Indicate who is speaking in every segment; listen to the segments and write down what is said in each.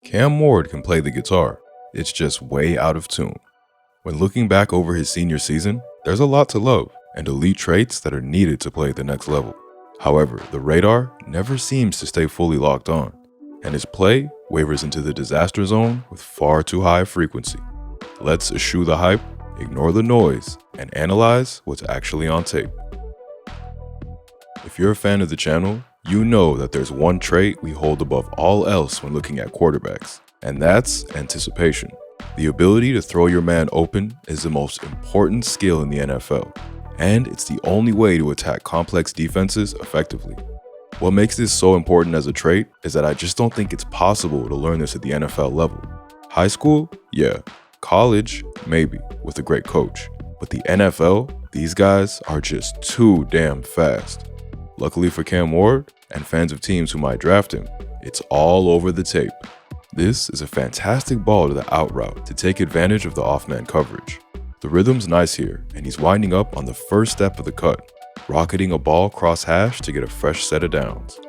Speaker 1: Cam Ward can play the guitar, it's just way out of tune. When looking back over his senior season, there's a lot to love and elite traits that are needed to play at the next level. However, the radar never seems to stay fully locked on, and his play wavers into the disaster zone with far too high a frequency. Let's eschew the hype, ignore the noise, and analyze what's actually on tape. If you're a fan of the channel, you know that there's one trait we hold above all else when looking at quarterbacks, and that's anticipation. The ability to throw your man open is the most important skill in the NFL, and it's the only way to attack complex defenses effectively. What makes this so important as a trait is that I just don't think it's possible to learn this at the NFL level. High school? Yeah. College? Maybe, with a great coach. But the NFL? These guys are just too damn fast. Luckily for Cam Ward, and fans of teams who might draft him, it's all over the tape. This is a fantastic ball to the out route to take advantage of the off-man coverage. The rhythm's nice here, and he's winding up on the first step of the cut, rocketing a ball cross hash to get a fresh set of downs.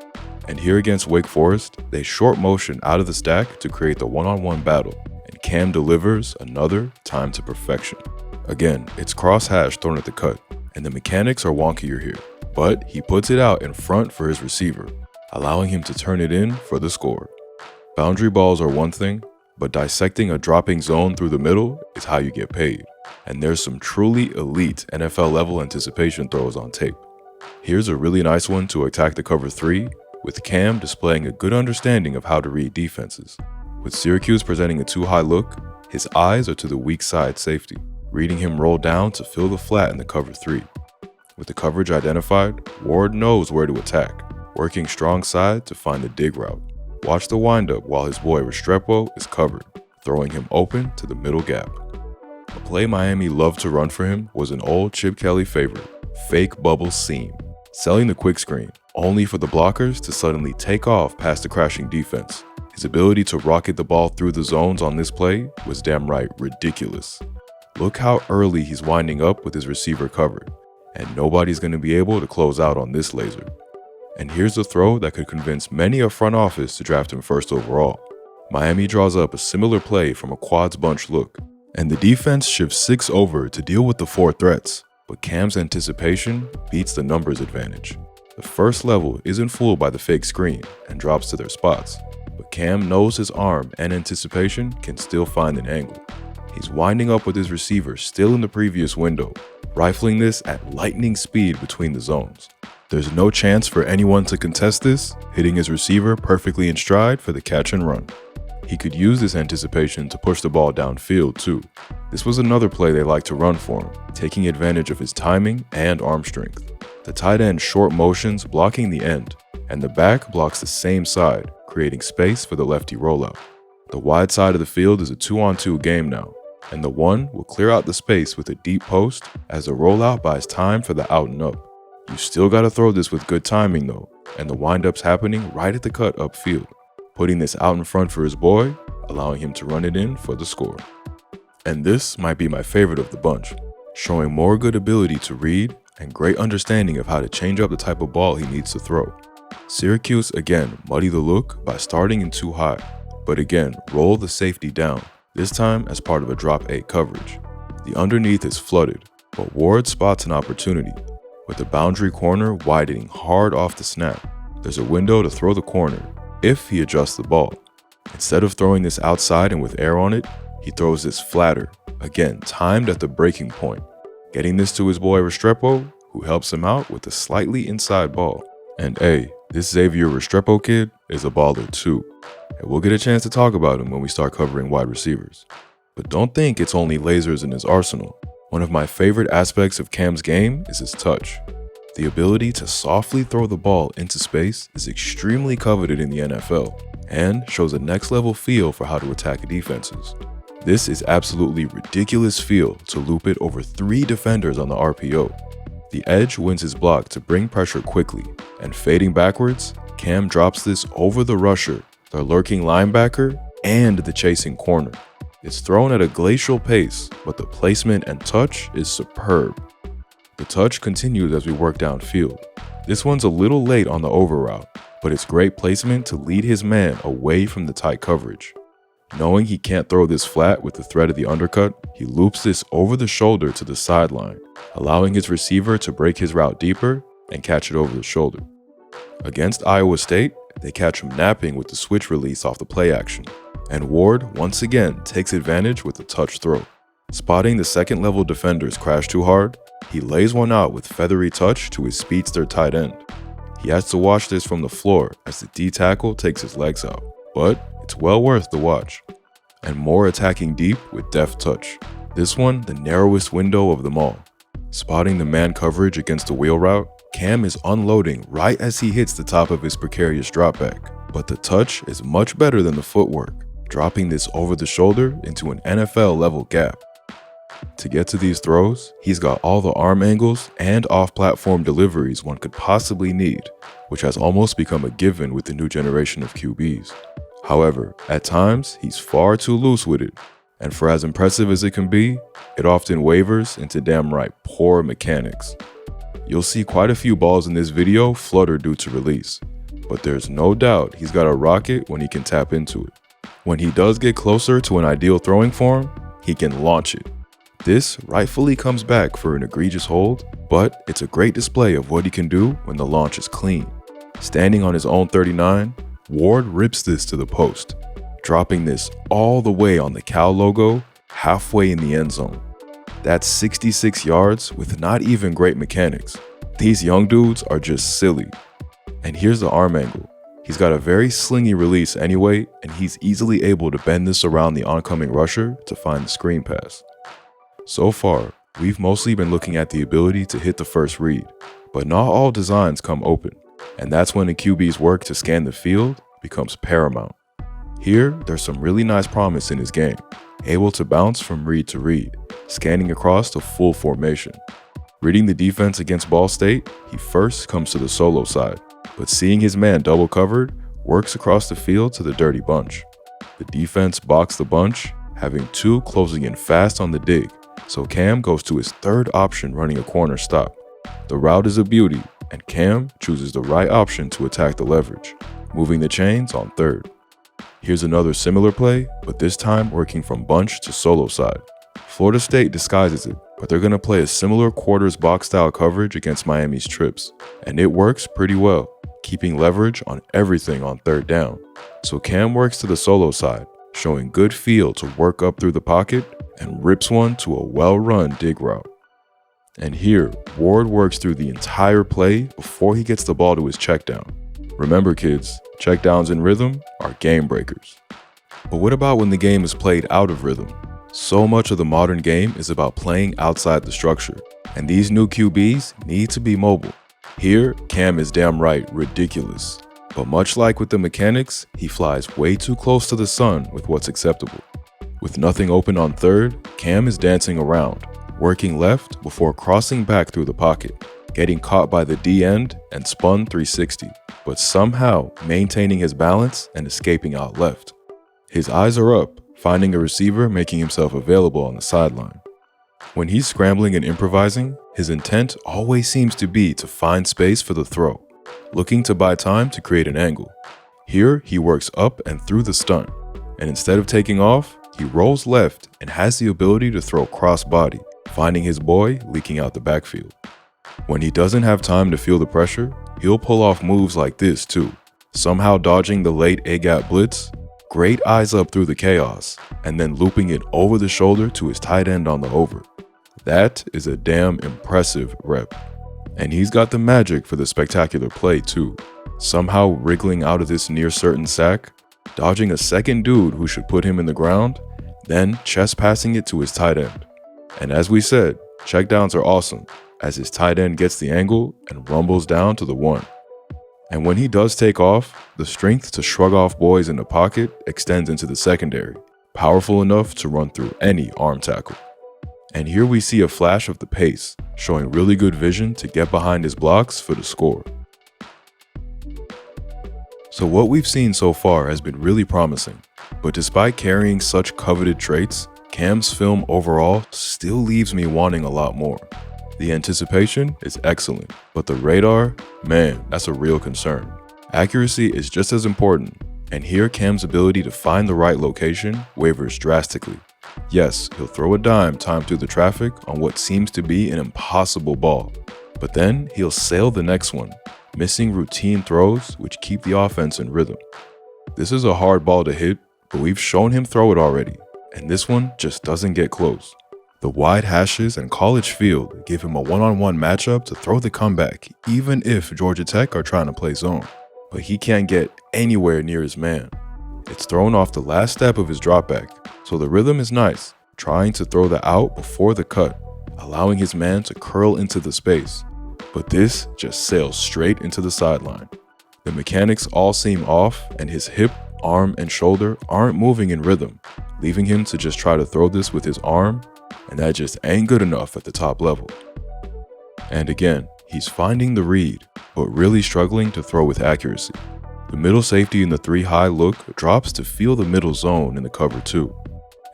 Speaker 1: And here against Wake Forest, they short motion out of the stack to create the one-on-one battle, and Cam delivers another time to perfection. Again, it's cross hash thrown at the cut, and the mechanics are wonkier here, but he puts it out in front for his receiver, allowing him to turn it in for the score. Boundary balls are one thing, but dissecting a dropping zone through the middle is how you get paid. And there's some truly elite NFL level anticipation throws on tape. Here's a really nice one to attack the cover 3, with Cam displaying a good understanding of how to read defenses. With Syracuse presenting a too high look, his eyes are to the weak side safety, reading him roll down to fill the flat in the cover 3. With the coverage identified, Ward knows where to attack, working strong side to find the dig route. Watch the windup while his boy Restrepo is covered, throwing him open to the middle gap. A play Miami loved to run for him was an old Chip Kelly favorite, fake bubble seam, selling the quick screen, only for the blockers to suddenly take off past the crashing defense. His ability to rocket the ball through the zones on this play was damn right ridiculous. Look how early he's winding up with his receiver covered, and nobody's going to be able to close out on this laser. And here's a throw that could convince many a front office to draft him first overall. Miami draws up a similar play from a quads bunch look, and the defense shifts 6 over to deal with the 4 threats, but Cam's anticipation beats the numbers advantage. The first level isn't fooled by the fake screen and drops to their spots, but Cam knows his arm and anticipation can still find an angle. He's winding up with his receiver still in the previous window, rifling this at lightning speed between the zones. There's no chance for anyone to contest this, hitting his receiver perfectly in stride for the catch and run. He could use this anticipation to push the ball downfield too. This was another play they liked to run for him, taking advantage of his timing and arm strength. The tight end short motions blocking the end, and the back blocks the same side, creating space for the lefty rollout. The wide side of the field is a 2-on-2 game now, and the one will clear out the space with a deep post as the rollout buys time for the out and up. You still gotta throw this with good timing though, and the windup's happening right at the cut upfield, putting this out in front for his boy, allowing him to run it in for the score. And this might be my favorite of the bunch, showing more good ability to read and great understanding of how to change up the type of ball he needs to throw. Syracuse again muddy the look by starting in too high, but again roll the safety down, this time as part of a drop 8 coverage. The underneath is flooded, but Ward spots an opportunity. With the boundary corner widening hard off the snap, there's a window to throw the corner if he adjusts the ball. Instead of throwing this outside and with air on it, he throws this flatter, again timed at the breaking point, getting this to his boy Restrepo, who helps him out with a slightly inside ball. And hey, this Xavier Restrepo kid is a baller too, and we'll get a chance to talk about him when we start covering wide receivers. But don't think it's only lasers in his arsenal. One of my favorite aspects of Cam's game is his touch. The ability to softly throw the ball into space is extremely coveted in the NFL and shows a next level feel for how to attack defenses. This is absolutely ridiculous feel to loop it over 3 defenders on the RPO. The edge wins his block to bring pressure quickly, and fading backwards, Cam drops this over the rusher, the lurking linebacker, and the chasing corner. It's thrown at a glacial pace, but the placement and touch is superb. The touch continues as we work downfield. This one's a little late on the over route, but it's great placement to lead his man away from the tight coverage. Knowing he can't throw this flat with the threat of the undercut, he loops this over the shoulder to the sideline, allowing his receiver to break his route deeper and catch it over the shoulder. Against Iowa State, they catch him napping with the switch release off the play action, and Ward once again takes advantage with the touch throw. Spotting the second-level defenders crash too hard, he lays one out with feathery touch to his speedster tight end. He has to watch this from the floor as the D tackle takes his legs out, but it's well worth the watch. And more attacking deep with deft touch. This one, the narrowest window of them all. Spotting the man coverage against the wheel route, Cam is unloading right as he hits the top of his precarious dropback. But the touch is much better than the footwork, dropping this over the shoulder into an NFL-level gap. To get to these throws, he's got all the arm angles and off-platform deliveries one could possibly need, which has almost become a given with the new generation of QBs. However, at times, he's far too loose with it, and for as impressive as it can be, it often wavers into damn right poor mechanics. You'll see quite a few balls in this video flutter due to release, but there's no doubt he's got a rocket when he can tap into it. When he does get closer to an ideal throwing form, he can launch it. This rightfully comes back for an egregious hold, but it's a great display of what he can do when the launch is clean. Standing on his own 39, Ward rips this to the post, dropping this all the way on the Cal logo, halfway in the end zone. That's 66 yards with not even great mechanics. These young dudes are just silly. And here's the arm angle. He's got a very slingy release anyway, and he's easily able to bend this around the oncoming rusher to find the screen pass. So far, we've mostly been looking at the ability to hit the first read, but not all designs come open, and that's when the QB's work to scan the field becomes paramount. Here, there's some really nice promise in his game, able to bounce from read to read, scanning across the full formation. Reading the defense against Ball State, he first comes to the solo side, but seeing his man double covered, works across the field to the dirty bunch. The defense boxed the bunch, having two closing in fast on the dig, so Cam goes to his third option running a corner stop. The route is a beauty, and Cam chooses the right option to attack the leverage, moving the chains on third. Here's another similar play, but this time working from bunch to solo side. Florida State disguises it, but they're going to play a similar quarters box style coverage against Miami's trips, and it works pretty well, keeping leverage on everything on third down. So Cam works to the solo side, showing good feel to work up through the pocket and rips one to a well-run dig route. And here, Ward works through the entire play before he gets the ball to his check down. Remember kids, checkdowns in rhythm are game breakers. But what about when the game is played out of rhythm? So much of the modern game is about playing outside the structure, and these new QBs need to be mobile. Here, Cam is damn right ridiculous. But much like with the mechanics, he flies way too close to the sun with what's acceptable. With nothing open on third, Cam is dancing around, working left before crossing back through the pocket, getting caught by the D end and spun 360, but somehow maintaining his balance and escaping out left. His eyes are up, finding a receiver making himself available on the sideline. When he's scrambling and improvising, his intent always seems to be to find space for the throw, looking to buy time to create an angle. Here, he works up and through the stunt, and instead of taking off, he rolls left and has the ability to throw cross-body, finding his boy leaking out the backfield. When he doesn't have time to feel the pressure, he'll pull off moves like this too, somehow dodging the late A-gap blitz, great eyes up through the chaos, and then looping it over the shoulder to his tight end on the over. That is a damn impressive rep. And he's got the magic for the spectacular play too, somehow wriggling out of this near certain sack, dodging a second dude who should put him in the ground, then chest passing it to his tight end. And as we said, checkdowns are awesome, as his tight end gets the angle and rumbles down to the 1. And when he does take off, the strength to shrug off boys in the pocket extends into the secondary, powerful enough to run through any arm tackle. And here we see a flash of the pace, showing really good vision to get behind his blocks for the score. So what we've seen so far has been really promising, but despite carrying such coveted traits, Cam's film overall still leaves me wanting a lot more. The anticipation is excellent, but the radar, man, that's a real concern. Accuracy is just as important, And here Cam's ability to find the right location wavers drastically. Yes, he'll throw a dime timed through the traffic on what seems to be an impossible ball. But then he'll sail the next one, missing routine throws which keep the offense in rhythm. This is a hard ball to hit, but we've shown him throw it already, and this one just doesn't get close. The wide hashes and college field give him a one-on-one matchup to throw the comeback, even if Georgia Tech are trying to play zone. But he can't get anywhere near his man. It's thrown off the last step of his dropback, so the rhythm is nice, trying to throw the out before the cut, allowing his man to curl into the space. But this just sails straight into the sideline. The mechanics all seem off, and his hip, arm, and shoulder aren't moving in rhythm, leaving him to just try to throw this with his arm, and that just ain't good enough at the top level. And again, he's finding the read, but really struggling to throw with accuracy. The middle safety in the 3-high look drops to feel the middle zone in the cover 2.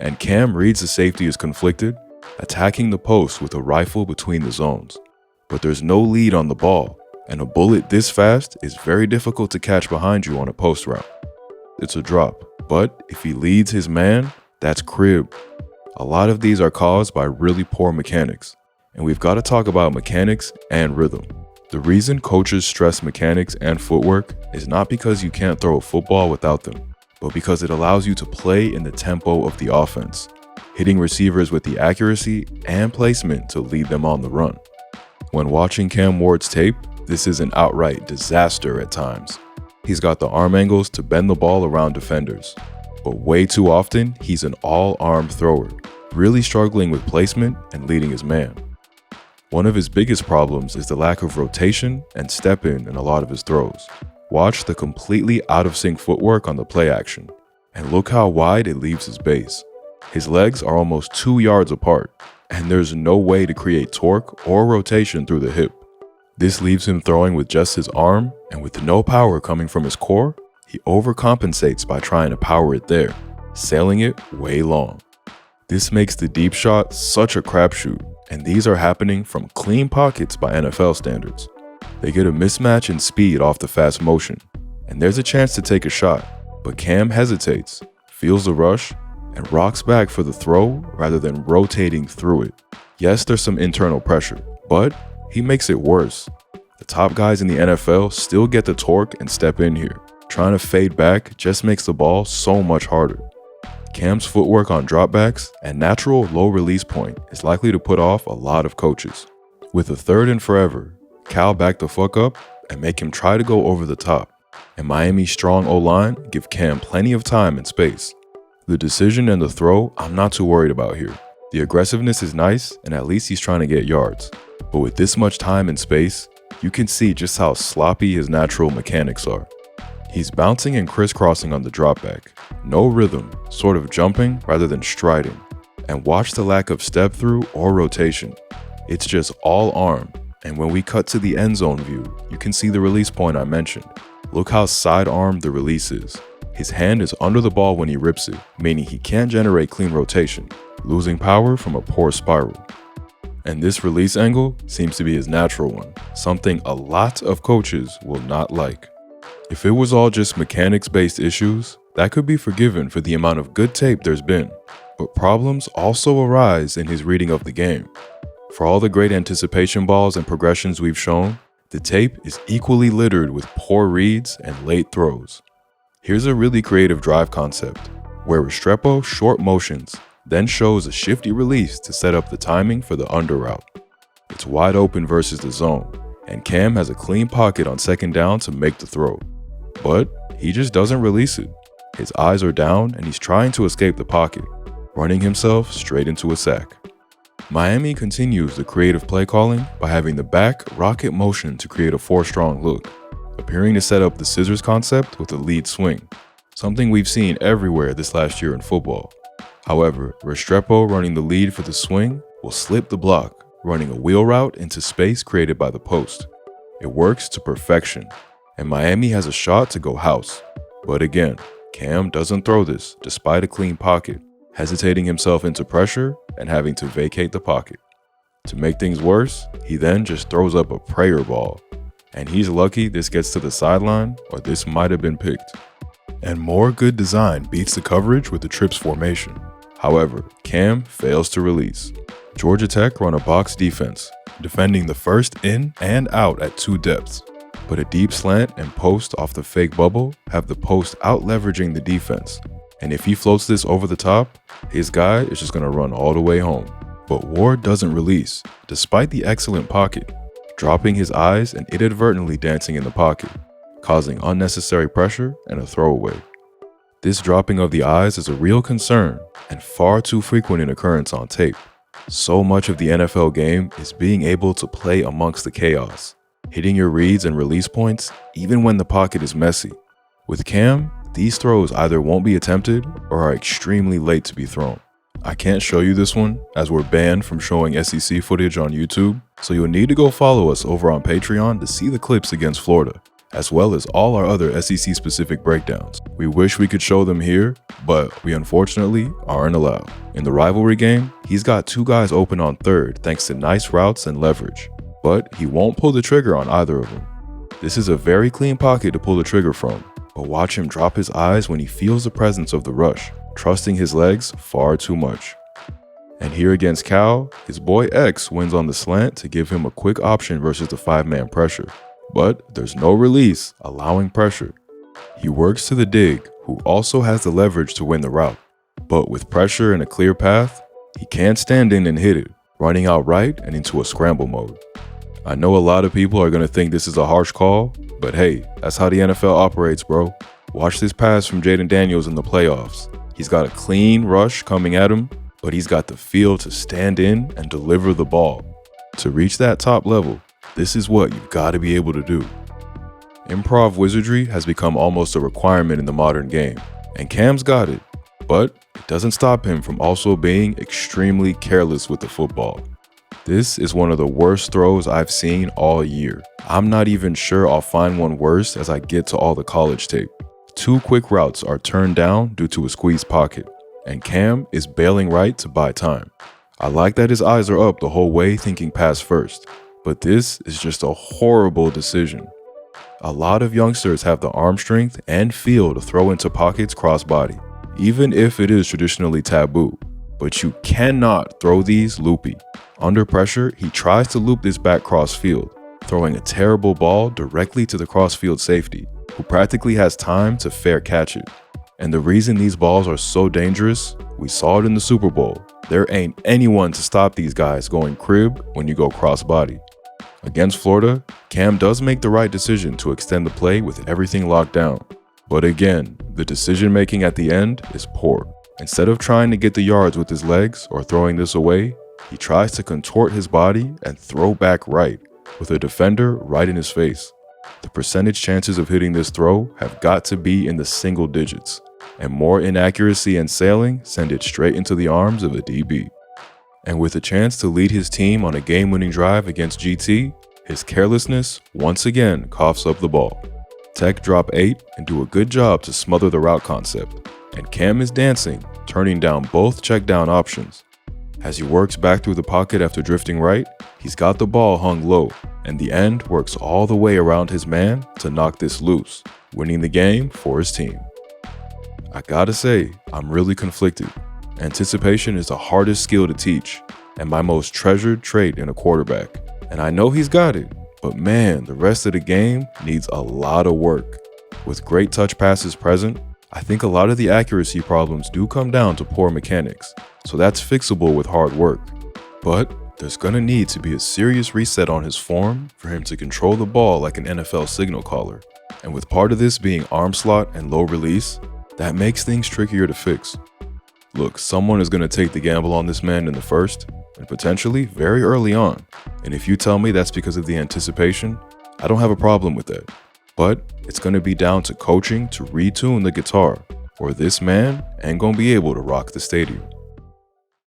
Speaker 1: And Cam reads the safety is conflicted, attacking the post with a rifle between the zones. But there's no lead on the ball, and a bullet this fast is very difficult to catch behind you on a post route. It's a drop, but if he leads his man, that's crib. A lot of these are caused by really poor mechanics, and we've got to talk about mechanics and rhythm. The reason coaches stress mechanics and footwork is not because you can't throw a football without them, but because it allows you to play in the tempo of the offense, hitting receivers with the accuracy and placement to lead them on the run. When watching Cam Ward's tape, this is an outright disaster at times. He's got the arm angles to bend the ball around defenders, but way too often he's an all-arm thrower, really struggling with placement and leading his man. One of his biggest problems is the lack of rotation and step-in a lot of his throws. Watch the completely out-of-sync footwork on the play action, and look how wide it leaves his base. His legs are almost 2 yards apart, and there's no way to create torque or rotation through the hip. This leaves him throwing with just his arm, and with no power coming from his core, he overcompensates by trying to power it there, sailing it way long. This makes the deep shot such a crapshoot, and these are happening from clean pockets by NFL standards. They get a mismatch in speed off the fast motion, and there's a chance to take a shot, but Cam hesitates, feels the rush, and rocks back for the throw rather than rotating through it. Yes, there's some internal pressure, but he makes it worse. The top guys in the NFL still get the torque and step in here. Trying to fade back just makes the ball so much harder. Cam's footwork on dropbacks and natural low release point is likely to put off a lot of coaches. With a 3rd and forever, Cal back the fuck up and make him try to go over the top. And Miami's strong O-line give Cam plenty of time and space. The decision and the throw I'm not too worried about here. The aggressiveness is nice, and at least he's trying to get yards. But with this much time and space, you can see just how sloppy his natural mechanics are. He's bouncing and crisscrossing on the dropback. No rhythm, sort of jumping rather than striding. And watch the lack of step through or rotation. It's just all arm, and when we cut to the end zone view, you can see the release point I mentioned. Look how side-armed the release is. His hand is under the ball when he rips it, meaning he can't generate clean rotation, losing power from a poor spiral. And this release angle seems to be his natural one, something a lot of coaches will not like. If it was all just mechanics-based issues, that could be forgiven for the amount of good tape there's been. But problems also arise in his reading of the game. For all the great anticipation balls and progressions we've shown, the tape is equally littered with poor reads and late throws. Here's a really creative drive concept, where Restrepo short motions, then shows a shifty release to set up the timing for the under route. It's wide open versus the zone, and Cam has a clean pocket on 2nd down to make the throw. But he just doesn't release it. His eyes are down and he's trying to escape the pocket, running himself straight into a sack. Miami continues the creative play calling by having the back rocket motion to create a 4-strong look, appearing to set up the scissors concept with a lead swing, something we've seen everywhere this last year in football. However, Restrepo running the lead for the swing will slip the block, running a wheel route into space created by the post. It works to perfection, and Miami has a shot to go house. But again, Cam doesn't throw this despite a clean pocket, hesitating himself into pressure and having to vacate the pocket. To make things worse, he then just throws up a prayer ball, and he's lucky this gets to the sideline or this might have been picked. And more good design beats the coverage with the trips formation. However, Cam fails to release. Georgia Tech run a box defense, defending the first in and out at 2 depths. But a deep slant and post off the fake bubble have the post out leveraging the defense. And if he floats this over the top, his guy is just going to run all the way home. But Ward doesn't release, despite the excellent pocket, dropping his eyes and inadvertently dancing in the pocket, causing unnecessary pressure and a throwaway. This dropping of the eyes is a real concern and far too frequent in occurrence on tape. So much of the NFL game is being able to play amongst the chaos, hitting your reads and release points even when the pocket is messy. With Cam, these throws either won't be attempted or are extremely late to be thrown. I can't show you this one as we're banned from showing SEC footage on YouTube, so you'll need to go follow us over on Patreon to see the clips against Florida, as well as all our other SEC specific breakdowns. We wish we could show them here, but we unfortunately aren't allowed. In the rivalry game, he's got 2 guys open on third thanks to nice routes and leverage, but he won't pull the trigger on either of them. This is a very clean pocket to pull the trigger from, but watch him drop his eyes when he feels the presence of the rush, trusting his legs far too much. And here against Cal, his boy X wins on the slant to give him a quick option versus the 5-man pressure. But there's no release, allowing pressure. He works to the dig, who also has the leverage to win the route. But with pressure and a clear path, he can't stand in and hit it, running out right and into a scramble mode. I know a lot of people are going to think this is a harsh call, but hey, that's how the NFL operates, bro. Watch this pass from Jaden Daniels in the playoffs. He's got a clean rush coming at him, but he's got the feel to stand in and deliver the ball. To reach that top level, this is what you've got to be able to do. Improv wizardry has become almost a requirement in the modern game, and Cam's got it, but it doesn't stop him from also being extremely careless with the football. This is one of the worst throws I've seen all year. I'm not even sure I'll find one worse as I get to all the college tape. 2 quick routes are turned down due to a squeezed pocket, and Cam is bailing right to buy time. I like that his eyes are up the whole way thinking pass first, but this is just a horrible decision. A lot of youngsters have the arm strength and feel to throw into pockets crossbody, even if it is traditionally taboo. But you cannot throw these loopy. Under pressure, he tries to loop this back crossfield, throwing a terrible ball directly to the crossfield safety, who practically has time to fair catch it. And the reason these balls are so dangerous, we saw it in the Super Bowl. There ain't anyone to stop these guys going crib when you go crossbody. Against Florida, Cam does make the right decision to extend the play with everything locked down. But again, the decision making at the end is poor. Instead of trying to get the yards with his legs or throwing this away, he tries to contort his body and throw back right, with a defender right in his face. The percentage chances of hitting this throw have got to be in the single digits, and more inaccuracy and sailing send it straight into the arms of a DB. And with a chance to lead his team on a game-winning drive against GT, his carelessness once again coughs up the ball. Tech drop 8 and do a good job to smother the route concept, and Cam is dancing, turning down both check down options. As he works back through the pocket after drifting right, he's got the ball hung low, and the end works all the way around his man to knock this loose, winning the game for his team. I gotta say, I'm really conflicted. Anticipation is the hardest skill to teach, and my most treasured trait in a quarterback. And I know he's got it, but man, the rest of the game needs a lot of work. With great touch passes present, I think a lot of the accuracy problems do come down to poor mechanics, so that's fixable with hard work. But there's gonna need to be a serious reset on his form for him to control the ball like an NFL signal caller. And with part of this being arm slot and low release, that makes things trickier to fix. Look, someone is gonna take the gamble on this man in the first, and potentially very early on. And if you tell me that's because of the anticipation, I don't have a problem with that. But it's gonna be down to coaching to retune the guitar, or this man ain't gonna be able to rock the stadium.